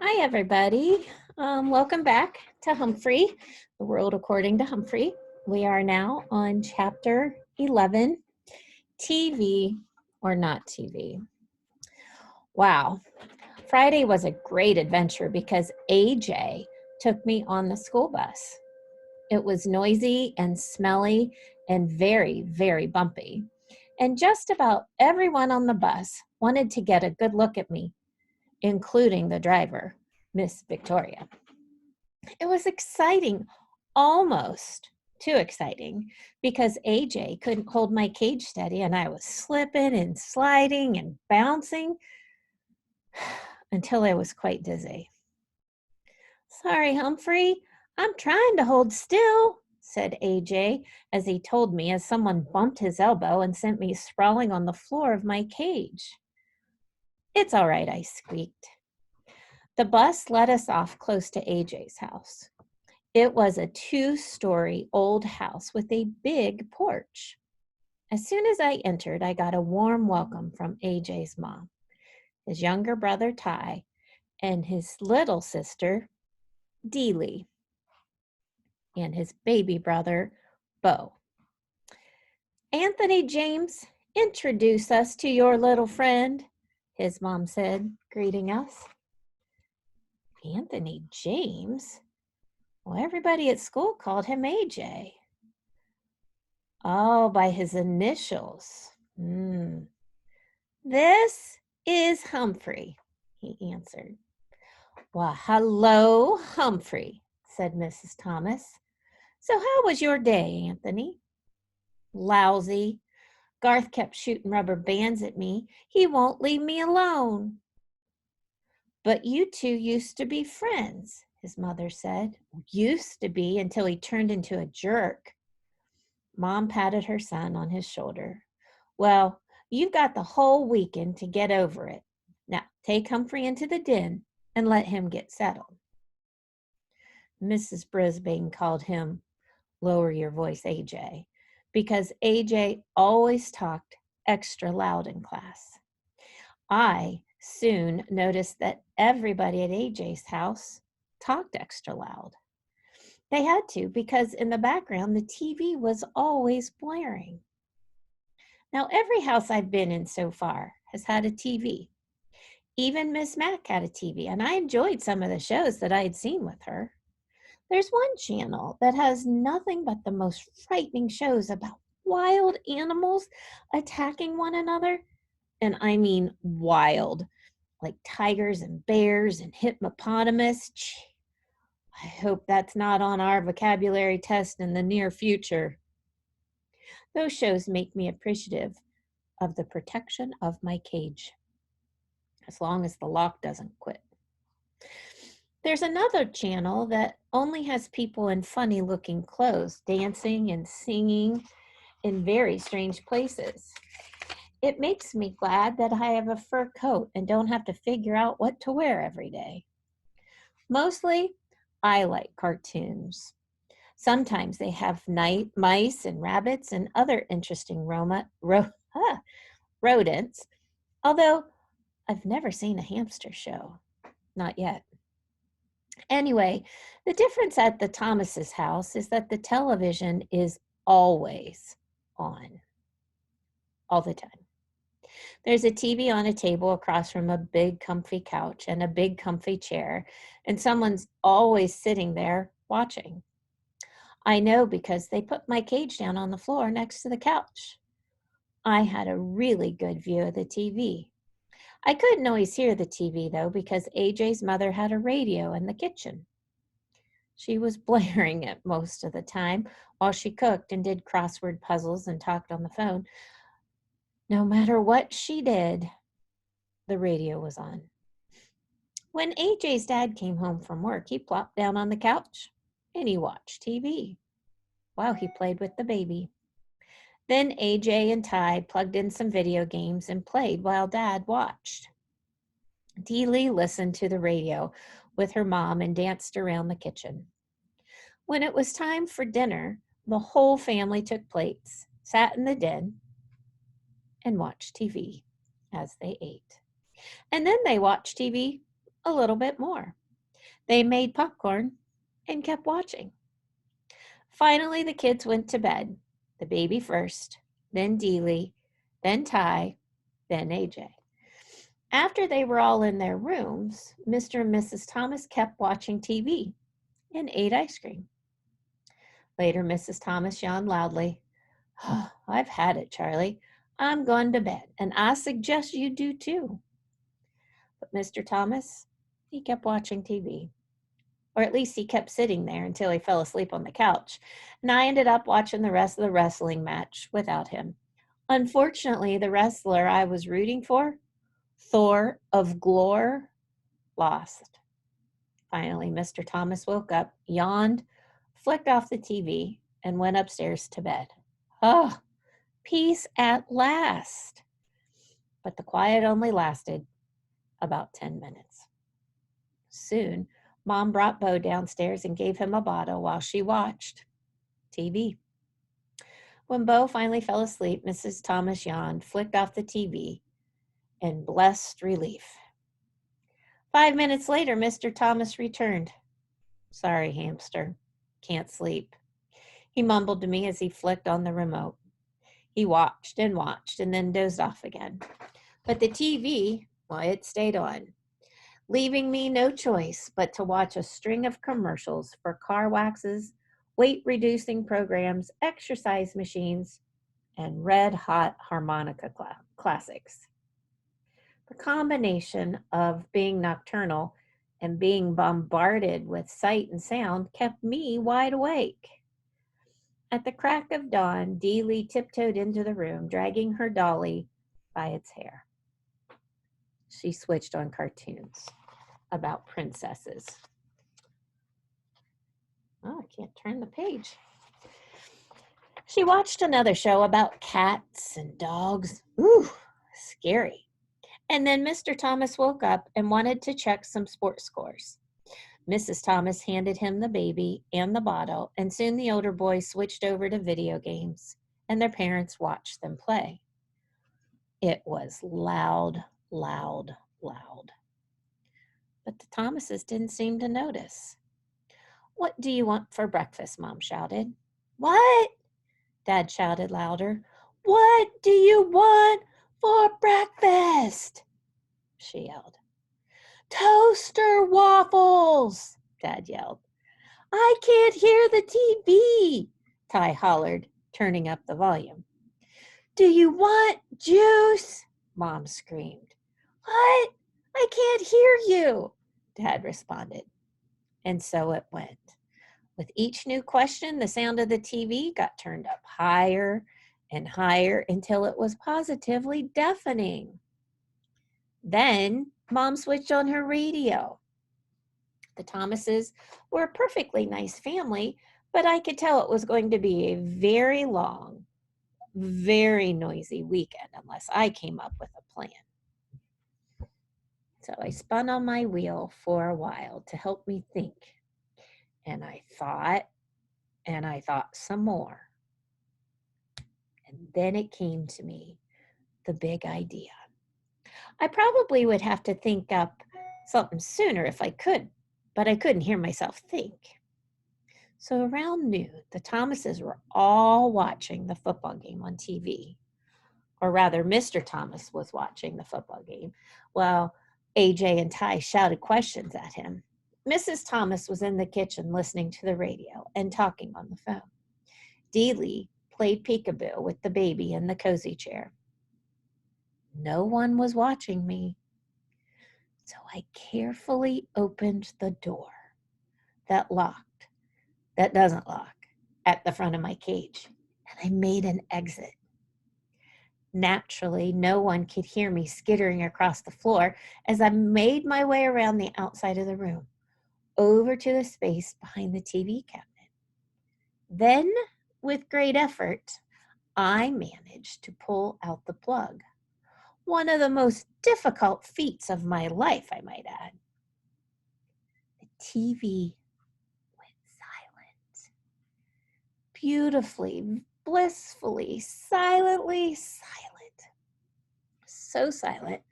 Hi, everybody. Welcome back to Humphrey, the world according to Humphrey. We are now on chapter 11, TV or not TV. Wow, Friday was a great adventure because AJ took me on the school bus. It was noisy and smelly and very, very bumpy. And just about everyone on the bus wanted to get a good look at me, including the driver, Miss Victoria. It was exciting, almost too exciting, because AJ couldn't hold my cage steady and I was slipping and sliding and bouncing until I was quite dizzy. Sorry, Humphrey, I'm trying to hold still, said AJ as he told me as someone bumped his elbow and sent me sprawling on the floor of my cage. It's all right, I squeaked. The bus let us off close to AJ's house. It was a 2-story old house with a big porch. As soon as I entered, I got a warm welcome from AJ's mom, his younger brother Ty, and his little sister Deely, and his baby brother Bo. Anthony James, introduce us to your little friend, his mom said, greeting us. Anthony James? Well, everybody at school called him AJ. Oh, by his initials. This is Humphrey, he answered. Well, hello, Humphrey, said Mrs. Thomas. So how was your day, Anthony? Lousy. Garth kept shooting rubber bands at me. He won't leave me alone. But you two used to be friends, his mother said. Used to be until he turned into a jerk. Mom patted her son on his shoulder. Well, you've got the whole weekend to get over it. Now, take Humphrey into the den and let him get settled. Mrs. Brisbane called him, lower your voice, AJ, because AJ always talked extra loud in class. I soon noticed that everybody at AJ's house talked extra loud. They had to because in the background, the TV was always blaring. Now, every house I've been in so far has had a TV. Even Miss Mac had a TV, and I enjoyed some of the shows that I had seen with her. There's one channel that has nothing but the most frightening shows about wild animals attacking one another. And I mean wild, like tigers and bears and hippopotamus. I hope that's not on our vocabulary test in the near future. Those shows make me appreciative of the protection of my cage, as long as the lock doesn't quit. There's another channel that only has people in funny looking clothes dancing and singing in very strange places. It makes me glad that I have a fur coat and don't have to figure out what to wear every day. Mostly, I like cartoons. Sometimes they have mice and rabbits and other interesting rodents, although I've never seen a hamster show. Not yet. Anyway, the difference at the Thomas's house is that the television is always on, all the time. There's a TV on a table across from a big comfy couch and a big comfy chair, and someone's always sitting there watching. I know because they put my cage down on the floor next to the couch. I had a really good view of the TV. I couldn't always hear the TV, though, because AJ's mother had a radio in the kitchen. She was blaring it most of the time while she cooked and did crossword puzzles and talked on the phone. No matter what she did, the radio was on. When AJ's dad came home from work, he plopped down on the couch and he watched TV while he played with the baby. Then AJ and Ty plugged in some video games and played while Dad watched. Deely listened to the radio with her mom and danced around the kitchen. When it was time for dinner, the whole family took plates, sat in the den, and watched TV as they ate. And then they watched TV a little bit more. They made popcorn and kept watching. Finally, the kids went to bed. The baby first, then Dealey, then Ty, then AJ. After they were all in their rooms, Mr. and Mrs. Thomas kept watching TV and ate ice cream. Later, Mrs. Thomas yawned loudly. Oh, I've had it, Charlie. I'm going to bed, and I suggest you do too. But Mr. Thomas, he kept watching TV. Or at least he kept sitting there until he fell asleep on the couch, and I ended up watching the rest of the wrestling match without him. Unfortunately, the wrestler I was rooting for, Thor of Glore, lost. Finally, Mr. Thomas woke up, yawned, flicked off the TV, and went upstairs to bed. Oh, peace at last. But the quiet only lasted about 10 minutes. Soon, Mom brought Bo downstairs and gave him a bottle while she watched TV. When Bo finally fell asleep, Mrs. Thomas yawned, flicked off the TV, and blessed relief. 5 minutes later, Mr. Thomas returned. Sorry, hamster. Can't sleep. He mumbled to me as he flicked on the remote. He watched and then dozed off again. But the TV, well, it stayed on, leaving me no choice but to watch a string of commercials for car waxes, weight-reducing programs, exercise machines, and red-hot harmonica classics. The combination of being nocturnal and being bombarded with sight and sound kept me wide awake. At the crack of dawn, Dealey tiptoed into the room, dragging her dolly by its hair. She switched on cartoons about princesses. Oh, I can't turn the page. She watched another show about cats and dogs. Ooh, scary. And then Mr. Thomas woke up and wanted to check some sports scores. Mrs. Thomas handed him the baby and the bottle, and soon the older boys switched over to video games, and their parents watched them play. It was loud, loud, loud. But the Thomases didn't seem to notice. What do you want for breakfast? Mom shouted. What? Dad shouted louder. What do you want for breakfast? She yelled. Toaster waffles, Dad yelled. I can't hear the TV, Ty hollered, turning up the volume. Do you want juice? Mom screamed. What? I can't hear you, Dad responded. And so it went. With each new question, the sound of the TV got turned up higher and higher until it was positively deafening. Then Mom switched on her radio. The Thomases were a perfectly nice family, but I could tell it was going to be a very long, very noisy weekend unless I came up with a plan. So I spun on my wheel for a while to help me think. And I thought some more. And then it came to me, the big idea. I probably would have to think up something sooner if I could, but I couldn't hear myself think. So around noon, the Thomases were all watching the football game on TV. Or rather, Mr. Thomas was watching the football game while AJ and Ty shouted questions at him. Mrs. Thomas was in the kitchen listening to the radio and talking on the phone. Dealey played peekaboo with the baby in the cozy chair. No one was watching me. So I carefully opened the door that doesn't lock, at the front of my cage, and I made an exit. Naturally, no one could hear me skittering across the floor as I made my way around the outside of the room, over to the space behind the TV cabinet. Then, with great effort, I managed to pull out the plug. One of the most difficult feats of my life, I might add. The TV went silent. Beautifully, blissfully, silently silent. So silent,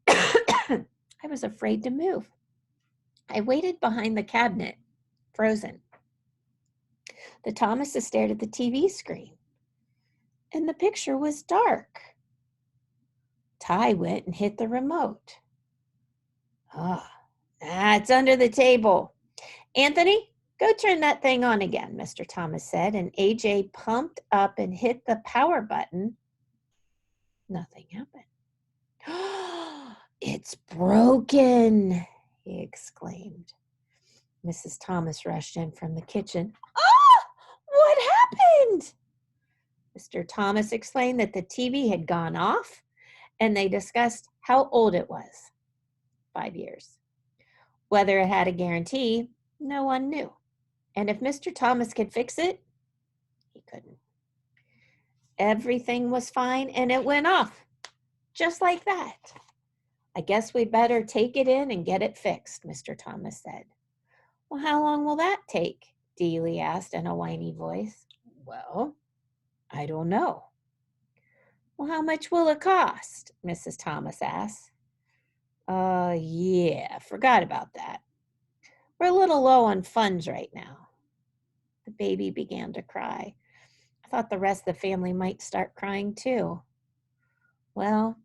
I I was afraid to move. I waited behind the cabinet, frozen. The Thomases stared at the TV screen, and the picture was dark. Ty went and hit the remote. It's under the table. Anthony, go turn that thing on again, Mr. Thomas said, and AJ pumped up and hit the power button. Nothing happened. It's broken, he exclaimed. Mrs. Thomas rushed in from the kitchen. What happened? Mr. Thomas explained that the TV had gone off, and they discussed how old it was. 5 years. Whether it had a guarantee, no one knew. And if Mr. Thomas could fix it, he couldn't. Everything was fine, and it went off, just like that. I guess we better take it in and get it fixed, Mr. Thomas said. Well, how long will that take? Dealey asked in a whiny voice. Well, I don't know. Well, how much will it cost? Mrs. Thomas asked. Yeah, forgot about that. We're a little low on funds right now. The baby began to cry. I thought the rest of the family might start crying too. Well,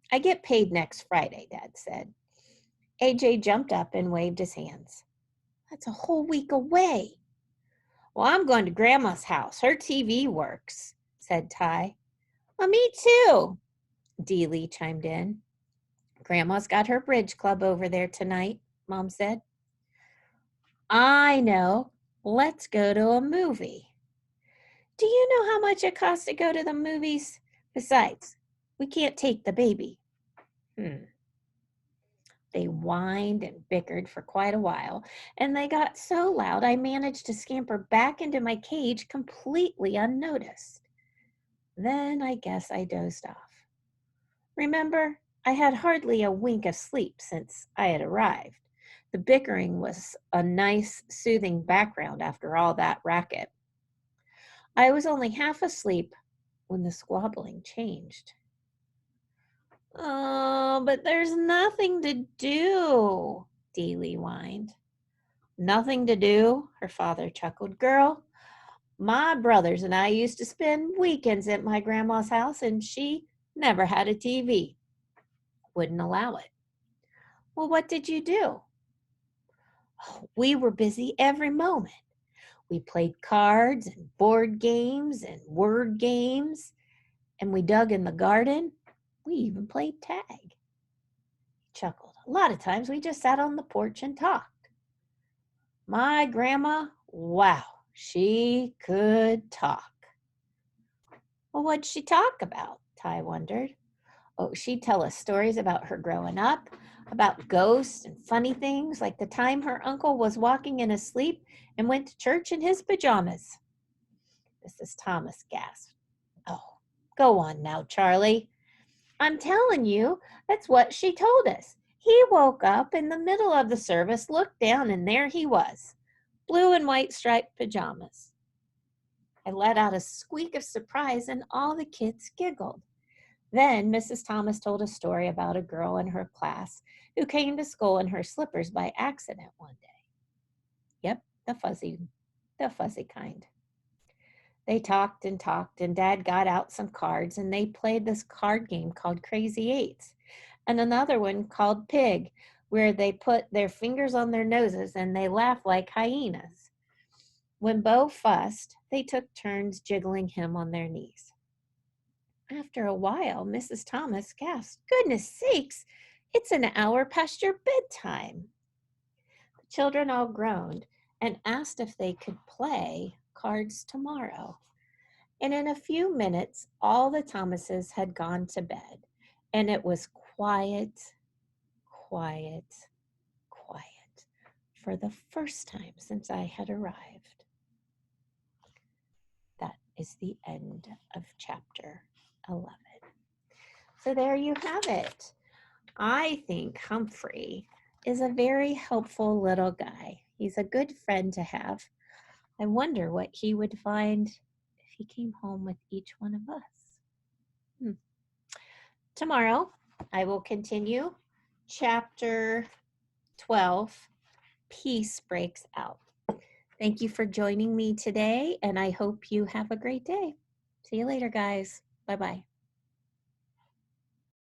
I get paid next Friday, Dad said. AJ jumped up and waved his hands. That's a whole week away. Well, I'm going to Grandma's house. Her TV works, said Ty. Well, me too, Dealey chimed in. Grandma's got her bridge club over there tonight, Mom said. I know. Let's go to a movie. Do you know how much it costs to go to the movies? Besides, we can't take the baby. They whined and bickered for quite a while, and they got so loud I managed to scamper back into my cage completely unnoticed. Then I guess I dozed off. Remember, I had hardly a wink of sleep since I had arrived. The bickering was a nice, soothing background after all that racket. I was only half asleep when the squabbling changed. Oh, but there's nothing to do, Dealey whined. Nothing to do, her father chuckled. Girl, my brothers and I used to spend weekends at my grandma's house, and she never had a TV. Wouldn't allow it. Well, what did you do? Oh, we were busy every moment. We played cards and board games and word games, and we dug in the garden. We even played tag. He chuckled. A lot of times we just sat on the porch and talked. My grandma, wow, she could talk. Well, what'd she talk about? Ty wondered. Oh, she'd tell us stories about her growing up, about ghosts and funny things, like the time her uncle was walking in his sleep and went to church in his pajamas. Mrs. Thomas gasped. Oh, go on now, Charlie. I'm telling you, that's what she told us. He woke up in the middle of the service, looked down, and there he was, blue and white striped pajamas. I let out a squeak of surprise, and all the kids giggled. Then Mrs. Thomas told a story about a girl in her class who came to school in her slippers by accident one day. Yep, the fuzzy kind. They talked, and Dad got out some cards, and they played this card game called Crazy Eights, and another one called Pig, where they put their fingers on their noses and they laugh like hyenas. When Bo fussed, they took turns jiggling him on their knees. After a while, Mrs. Thomas gasped, Goodness sakes, it's an hour past your bedtime. The children all groaned and asked if they could play cards tomorrow. And in a few minutes, all the Thomases had gone to bed, and it was quiet, quiet, quiet for the first time since I had arrived. That is the end of chapter 11. So there you have it. I think Humphrey is a very helpful little guy. He's a good friend to have. I wonder what he would find if he came home with each one of us. Tomorrow, I will continue chapter 12, Peace Breaks Out. Thank you for joining me today, and I hope you have a great day. See you later, guys. Bye-bye.